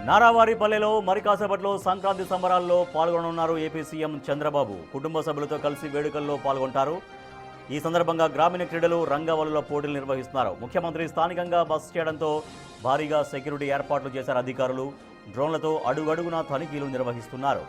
నారావారిపల్లెలో మరి కాసేపట్లో సంక్రాంతి సంబరాల్లో పాల్గొననున్నారు ఏపీ సీఎం చంద్రబాబు. కుటుంబ సభ్యులతో కలిసి వేడుకల్లో పాల్గొంటారు. ఈ సందర్భంగా గ్రామీణ క్రీడలు రంగవల్లుల పోటీలు నిర్వహిస్తున్నారు. ముఖ్యమంత్రి స్థానికంగా బస చేయడంతో భారీగా సెక్యూరిటీ ఏర్పాట్లు చేశారు అధికారులు. డ్రోన్లతో అడుగడుగునా తనిఖీలు నిర్వహిస్తున్నారు.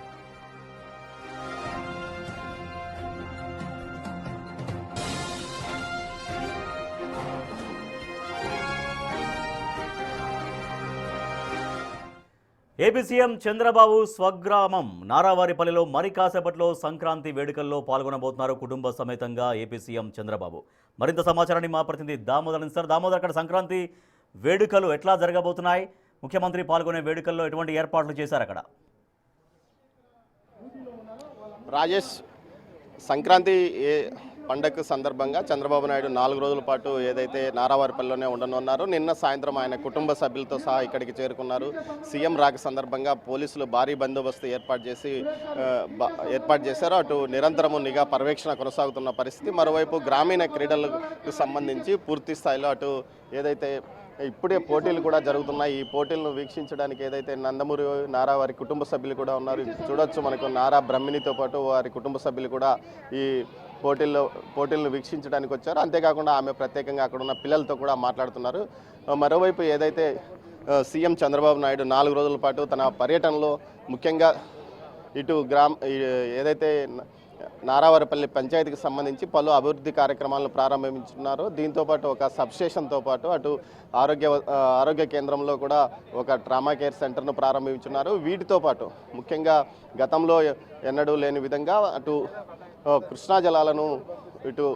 ఏపీ సీఎం చంద్రబాబు స్వగ్రామం నారావారిపల్లెలో మరి కాసేపట్లో సంక్రాంతి వేడుకల్లో పాల్గొనబోతున్నారు కుటుంబ సమేతంగా ఏపీ సీఎం చంద్రబాబు. మరింత సమాచారాన్ని మా ప్రతినిధి దామోదర్ ఇస్తారు. దామోదర్, అక్కడ సంక్రాంతి వేడుకలు ఎట్లా జరగబోతున్నాయి? ముఖ్యమంత్రి పాల్గొనే వేడుకల్లో ఎటువంటి ఏర్పాట్లు చేశారు అక్కడ? రాజేష్, సంక్రాంతి పండగ సందర్భంగా చంద్రబాబు నాయుడు 4 రోజుల పాటు ఏదైతే నారావారిపల్లిలోనే ఉండనున్నారో నిన్న సాయంత్రం ఆయన కుటుంబ సభ్యులతో సహా ఇక్కడికి చేరుకున్నారు. సీఎం రాక సందర్భంగా పోలీసులు భారీ బందోబస్తు ఏర్పాటు చేశారు. అటు నిరంతరము నిఘా పర్యవేక్షణ కొనసాగుతున్న పరిస్థితి. మరోవైపు గ్రామీణ క్రీడలకు సంబంధించి పూర్తి స్థాయిలో అటు ఏదైతే ఇప్పుడే పోటీలు కూడా జరుగుతున్నాయి. ఈ పోటీలను వీక్షించడానికి ఏదైతే నందమూరి నారా వారి కుటుంబ సభ్యులు కూడా ఉన్నారు. చూడొచ్చు, మనకు నారా బ్రహ్మిణితో పాటు వారి కుటుంబ సభ్యులు కూడా ఈ పోటీలను వీక్షించడానికి వచ్చారు. అంతేకాకుండా ఆమె ప్రత్యేకంగా అక్కడ ఉన్న పిల్లలతో కూడా మాట్లాడుతున్నారు. మరోవైపు ఏదైతే సీఎం చంద్రబాబు నాయుడు 4 రోజుల పాటు తన పర్యటనలో ముఖ్యంగా ఇటు ఏదైతే నారావారిపల్లి పంచాయతీకి సంబంధించి పలు అభివృద్ధి కార్యక్రమాలను ప్రారంభించున్నారు. దీంతోపాటు ఒక సబ్స్టేషన్తో పాటు అటు ఆరోగ్య కేంద్రంలో కూడా ఒక ట్రామా కేర్ సెంటర్ను ప్రారంభించున్నారు. వీటితో పాటు ముఖ్యంగా గతంలో ఎన్నడూ లేని విధంగా అటు కృష్ణా జలాలను ఇటు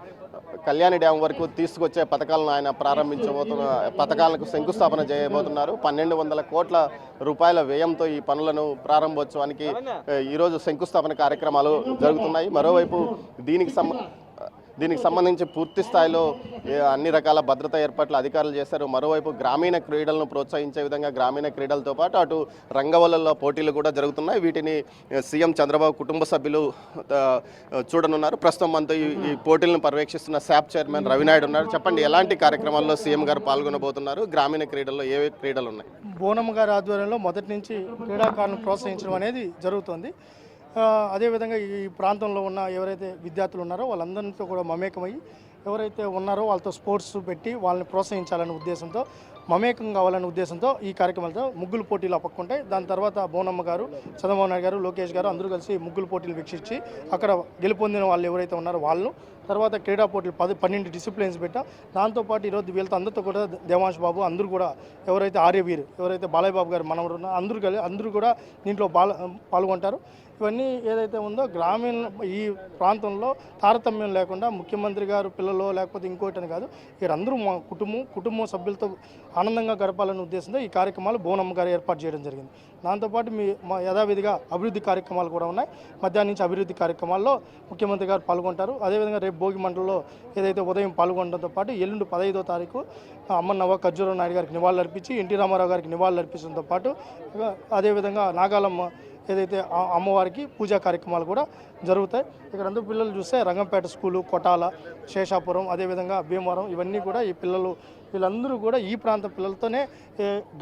కళ్యాణి డ్యామ్ వరకు తీసుకొచ్చే పథకాలను ఆయన పథకాలకు శంకుస్థాపన చేయబోతున్నారు. 1200 కోట్ల రూపాయల వ్యయంతో ఈ పనులను ప్రారంభోత్సవానికి ఈరోజు శంకుస్థాపన కార్యక్రమాలు జరుగుతున్నాయి. మరోవైపు దీనికి సంబంధించి పూర్తి స్థాయిలో అన్ని రకాల భద్రతా ఏర్పాట్లు అధికారులు చేశారు. మరోవైపు గ్రామీణ క్రీడలను ప్రోత్సహించే విధంగా గ్రామీణ క్రీడలతో పాటు అటు రంగవల్లుల పోటీలు కూడా జరుగుతున్నాయి. వీటిని సీఎం చంద్రబాబు కుటుంబ సభ్యులు చూడనున్నారు. ప్రస్తుతం మనతో ఈ పోటీలను పర్యవేక్షిస్తున్న శాప్ చైర్మన్ రవినాయుడు ఉన్నారు. చెప్పండి, ఎలాంటి కార్యక్రమాల్లో సీఎం గారు పాల్గొనబోతున్నారు? గ్రామీణ క్రీడల్లో ఏ క్రీడలు ఉన్నాయి? బోనమ్మ గారి ఆధ్వర్యంలో మొదటి నుంచి క్రీడాకారులను ప్రోత్సహించడం అనేది జరుగుతుంది. అదేవిధంగా ఈ ప్రాంతంలో ఉన్న ఎవరైతే విద్యార్థులు ఉన్నారో వాళ్ళందరితో కూడా మమేకమయ్యి ఎవరైతే ఉన్నారో వాళ్ళతో స్పోర్ట్స్ పెట్టి వాళ్ళని ప్రోత్సహించాలనే ఉద్దేశంతో, మమేకం కావాలనే ఉద్దేశంతో ఈ కార్యక్రమాలతో ముగ్గులు పోటీలు అప్పకుంటాయి. దాని తర్వాత బోనమ్మ గారు, చంద్రబాబు నాయుడు గారు, లోకేష్ గారు అందరూ కలిసి ముగ్గులు పోటీలు వీక్షించి అక్కడ గెలుపొందిన వాళ్ళు ఎవరైతే ఉన్నారో వాళ్ళు, తర్వాత క్రీడా పోటీలు 12 డిసిప్లిన్స్ పెట్టా. దాంతోపాటు ఈరోజు వీళ్ళతో అందరితో కూడా దేవాంశ్ బాబు అందరూ కూడా ఎవరైతే ఆర్యవీర్, ఎవరైతే బాలయ్య బాబు గారు మనవరు ఉన్నారో అందరూ కూడా దీంట్లో పాల్గొంటారు. ఇవన్నీ ఏదైతే ఉందో గ్రామీణ ఈ ప్రాంతంలో తారతమ్యం లేకుండా ముఖ్యమంత్రి గారు పిల్లలు లేకపోతే ఇంకోటని కాదు, వీరందరూ మా కుటుంబం సభ్యులతో ఆనందంగా గడపాలనే ఉద్దేశంతో ఈ కార్యక్రమాలు బోనమ్మ గారు ఏర్పాటు చేయడం జరిగింది. దాంతోపాటు మా యథావిధిగా అభివృద్ధి కార్యక్రమాలు కూడా ఉన్నాయి. మధ్యాహ్నం నుంచి అభివృద్ధి కార్యక్రమాల్లో ముఖ్యమంత్రి గారు పాల్గొంటారు. అదేవిధంగా రేపు భోగి మండలంలో ఏదైతే ఉదయం పాల్గొనడంతో పాటు ఎల్లుండి 15వ తారీఖు అమ్మన్నవ్వ ఖర్జూరావు నాయుడు గారికి నివాళులు అర్పించి ఎన్టీ రామారావు గారికి నివాళులు అర్పించడంతో పాటు అదేవిధంగా నాగాలమ్మ ఏదైతే అమ్మవారికి పూజా కార్యక్రమాలు కూడా జరుగుతాయి. ఇక్కడ అందరూ పిల్లలు చూస్తే రంగంపేట స్కూలు, కొటాల, శేషాపురం, అదేవిధంగా భీమవరం, ఇవన్నీ కూడా ఈ వీళ్ళందరూ కూడా ఈ ప్రాంత పిల్లలతోనే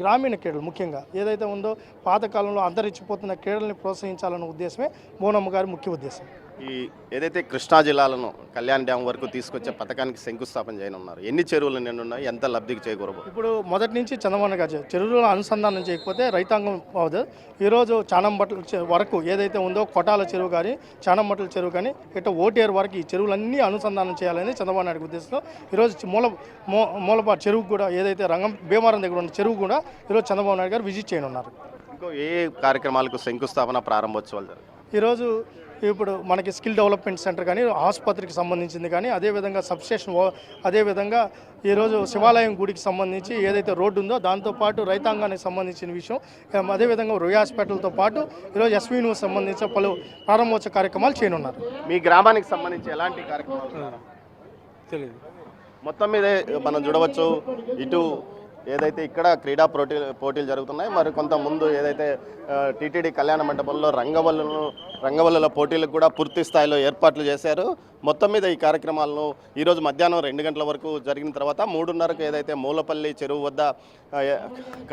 గ్రామీణ క్రీడలు ముఖ్యంగా ఏదైతే ఉందో పాతకాలంలో అంతరించిపోతున్న క్రీడల్ని ప్రోత్సహించాలన్న ఉద్దేశమే బోనమ్మ గారి ముఖ్య ఉద్దేశం. ఈ ఏదైతే కృష్ణా జిల్లాలను కళ్యాణ్ డ్యామ్ వరకు తీసుకొచ్చే పథకానికి శంకుస్థాపన చేయనున్నారు, ఎన్ని చెరువులు నిండు ఉన్నాయి, ఎంత లబ్ధికి చేకూరబో? ఇప్పుడు మొదటి నుంచి చంద్రబాబు గారు చెరువుల అనుసంధానం చేయకపోతే రైతాంగం అవుతుంది. ఈరోజు చానంబట్ల వరకు ఏదైతే ఉందో కొటాల చెరువు కానీ, చానంబట్ల చెరువు కానీ, ఇట్లా ఓటేరు వరకు ఈ చెరువులన్నీ అనుసంధానం చేయాలని చంద్రబాబు నాయుడు ఉద్దేశంతో ఈరోజు మూలపాటు చెరువు కూడా ఏదైతే భీమవరం దగ్గర ఉన్న చెరువు కూడా ఈరోజు చంద్రబాబు నాయుడు గారు విజిట్ చేయనున్నారు. ఇంకో ఏ కార్యక్రమాలకు శంకుస్థాపన ప్రారంభోత్సవాలు జరుగుతాయి? ఈరోజు ఇప్పుడు మనకి స్కిల్ డెవలప్మెంట్ సెంటర్ కానీ, ఆసుపత్రికి సంబంధించింది కానీ, అదేవిధంగా సబ్స్టేషన్, అదేవిధంగా ఈరోజు శివాలయం గుడికి సంబంధించి ఏదైతే రోడ్డు ఉందో దాంతోపాటు రైతాంగానికి సంబంధించిన విషయం, అదేవిధంగా రొయ్య హాస్పిటల్తో పాటు ఈరోజు ఎస్వీను సంబంధించిన పలు ప్రారంభోత్సవ కార్యక్రమాలు చేయనున్నారు. మీ గ్రామానికి సంబంధించి ఎలాంటి కార్యక్రమాలు తెలియదు? మొత్తం మీదే మనం చూడవచ్చు, ఇటు ఏదైతే ఇక్కడ క్రీడా పోటీలు జరుగుతున్నాయి, మరి కొంత ముందు ఏదైతే టీటీడీ కళ్యాణ మండపంలో రంగవల్లుల పోటీలకు కూడా పూర్తి స్థాయిలో ఏర్పాట్లు చేశారు. మొత్తం మీద ఈ కార్యక్రమాలను ఈరోజు మధ్యాహ్నం 2 గంటల వరకు జరిగిన తర్వాత 3:30కు ఏదైతే మూలపల్లి చెరువు వద్ద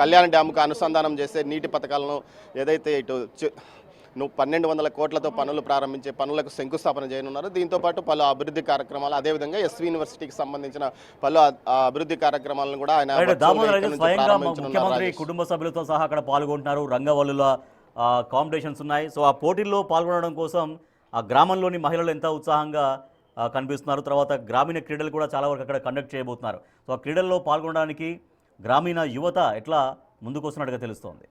కళ్యాణ డ్యాముకు అనుసంధానం చేసే నీటి పథకాలను ఏదైతే ఇటు 1200 కోట్లతో పనులు ప్రారంభించే పనులకు శంకుస్థాపన చేయనున్నారు. దీంతోపాటు పలు అభివృద్ధి కార్యక్రమాలు, అదేవిధంగా ఎస్వి యూనివర్సిటీకి సంబంధించిన పలు అభివృద్ధి కార్యక్రమాలను కూడా ఆయన స్వయంగా ముఖ్యమంత్రి కుటుంబ సభ్యులతో సహా అక్కడ పాల్గొంటున్నారు. రంగవల్లుల కాంపిటీషన్స్ ఉన్నాయి. సో ఆ పోటీల్లో పాల్గొనడం కోసం ఆ గ్రామంలోని మహిళలు ఎంత ఉత్సాహంగా కనిపిస్తున్నారు. తర్వాత గ్రామీణ క్రీడలు కూడా చాలా వరకు అక్కడ కండక్ట్ చేయబోతున్నారు. సో ఆ క్రీడల్లో పాల్గొనడానికి గ్రామీణ యువత ఎట్లా ముందుకు వస్తున్నట్టుగా తెలుస్తోంది.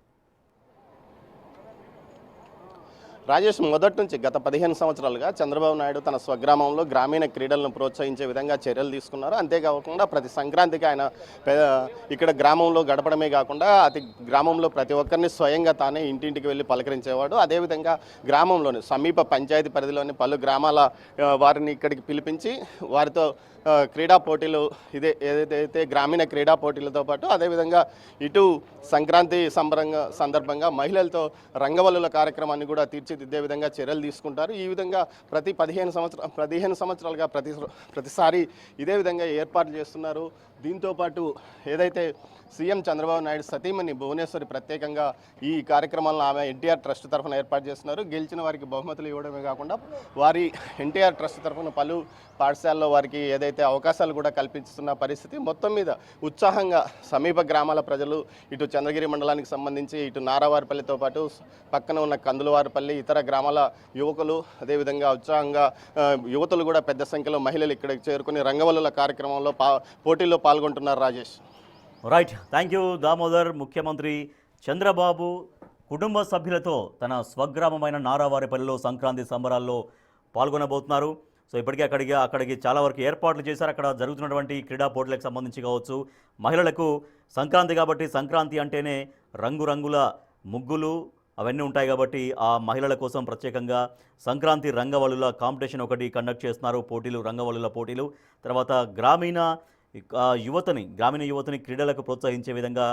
రాజేష్, మొదటి నుంచి గత 15 సంవత్సరాలుగా చంద్రబాబు నాయుడు తన స్వగ్రామంలో గ్రామీణ క్రీడలను ప్రోత్సహించే విధంగా చర్యలు తీసుకున్నారు. అంతేకాకుండా ప్రతి సంక్రాంతికి ఆయన ఇక్కడ గ్రామంలో గడపడమే కాకుండా గ్రామంలో ప్రతి ఒక్కరిని స్వయంగా తానే ఇంటింటికి వెళ్ళి పలకరించేవాడు. అదేవిధంగా గ్రామంలోని సమీప పంచాయతీ పరిధిలోని పలు గ్రామాల వారిని ఇక్కడికి పిలిపించి వారితో క్రీడా పోటీలు ఏదైతే గ్రామీణ క్రీడా పోటీలతో పాటు అదేవిధంగా ఇటు సంక్రాంతి సందర్భంగా మహిళలతో రంగవల్లుల కార్యక్రమాన్ని కూడా తీర్చిదిద్దే విధంగా చర్యలు తీసుకుంటారు. ఈ విధంగా ప్రతి 15 సంవత్సరాలుగా ప్రతిసారి ఇదే విధంగా ఏర్పాట్లు చేస్తున్నారు. దీంతోపాటు ఏదైతే సీఎం చంద్రబాబు నాయుడు సతీమణి భువనేశ్వరి ప్రత్యేకంగా ఈ కార్యక్రమాలను ఆమె ఎన్టీఆర్ ట్రస్ట్ తరఫున ఏర్పాటు చేస్తున్నారు. గెలిచిన వారికి బహుమతులు ఇవ్వడమే కాకుండా వారి ఎన్టీఆర్ ట్రస్ట్ తరఫున పలు పాఠశాలలో వారికి ఏదైతే అవకాశాలు కూడా కల్పిస్తున్న పరిస్థితి. మొత్తం మీద ఉత్సాహంగా సమీప గ్రామాల ప్రజలు ఇటు చంద్రగిరి మండలానికి సంబంధించి ఇటు నారావారిపల్లితో పాటు పక్కన ఉన్న కందులవారిపల్లి ఇతర గ్రామాల యువకులు అదేవిధంగా ఉత్సాహంగా యువతులు కూడా పెద్ద సంఖ్యలో మహిళలు ఇక్కడికి చేరుకుని రంగవల్లుల కార్యక్రమంలో పోటీల్లో పాల్గొంటున్నారు. Rajesh. Right, thank you Damodar. ముఖ్యమంత్రి చంద్రబాబు కుటుంబ సభ్యులతో తన స్వగ్రామమైన నారావారిపల్లిలో సంక్రాంతి సంబరాల్లో పాల్గొనబోతున్నారు. సో ఇప్పటికే అక్కడికి చాలా వరకు ఏర్పాట్లు చేశారు. అక్కడ జరుగుతున్నటువంటి క్రీడా పోటీలకు సంబంధించి కావచ్చు, మహిళలకు సంక్రాంతి కాబట్టి సంక్రాంతి అంటేనే రంగురంగుల ముగ్గులు అవన్నీ ఉంటాయి కాబట్టి ఆ మహిళల కోసం ప్రత్యేకంగా సంక్రాంతి రంగవల్లుల కాంపిటీషన్ ఒకటి కండక్ట్ చేస్తున్నారు. పోటీలు, రంగవల్లుల పోటీలు. తర్వాత గ్రామీణ యువతని క్రీడలకు ప్రోత్సహించే విధంగా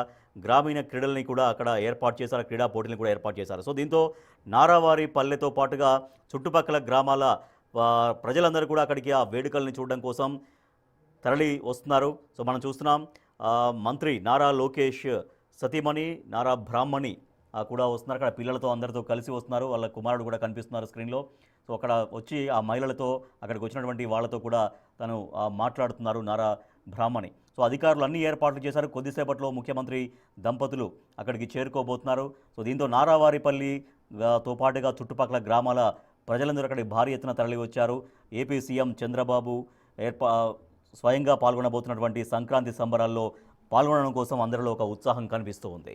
గ్రామీణ క్రీడల్ని కూడా అక్కడ ఏర్పాటు చేశారు, క్రీడా పోటీలను కూడా ఏర్పాటు చేశారు. సో దీంతో నారావారి పల్లెతో పాటుగా చుట్టుపక్కల గ్రామాల ప్రజలందరూ కూడా అక్కడికి ఆ వేడుకల్ని చూడడం కోసం తరలి వస్తున్నారు. సో మనం చూస్తున్నాం మంత్రి నారా లోకేష్ సతీమణి నారా బ్రాహ్మణి కూడా వస్తున్నారు. అక్కడ పిల్లలతో అందరితో కలిసి వస్తున్నారు. వాళ్ళ కుమారుడు కూడా కనిపిస్తున్నారు స్క్రీన్లో. సో అక్కడ వచ్చి ఆ మహిళలతో అక్కడికి వచ్చినటువంటి వాళ్ళతో కూడా తను మాట్లాడుతున్నారు నారా బ్రాహ్మణి. సో అధికారులు అన్ని ఏర్పాట్లు చేశారు. కొద్దిసేపట్లో ముఖ్యమంత్రి దంపతులు అక్కడికి చేరుకోబోతున్నారు. సో దీంతో నారావారిపల్లితో పాటుగా చుట్టుపక్కల గ్రామాల ప్రజలందరూ అక్కడికి భారీ ఎత్తున తరలి వచ్చారు. ఏపీ సీఎం చంద్రబాబు స్వయంగా పాల్గొనబోతున్నటువంటి సంక్రాంతి సంబరాల్లో పాల్గొనడం కోసం అందరిలో ఒక ఉత్సాహం కనిపిస్తూ ఉంది.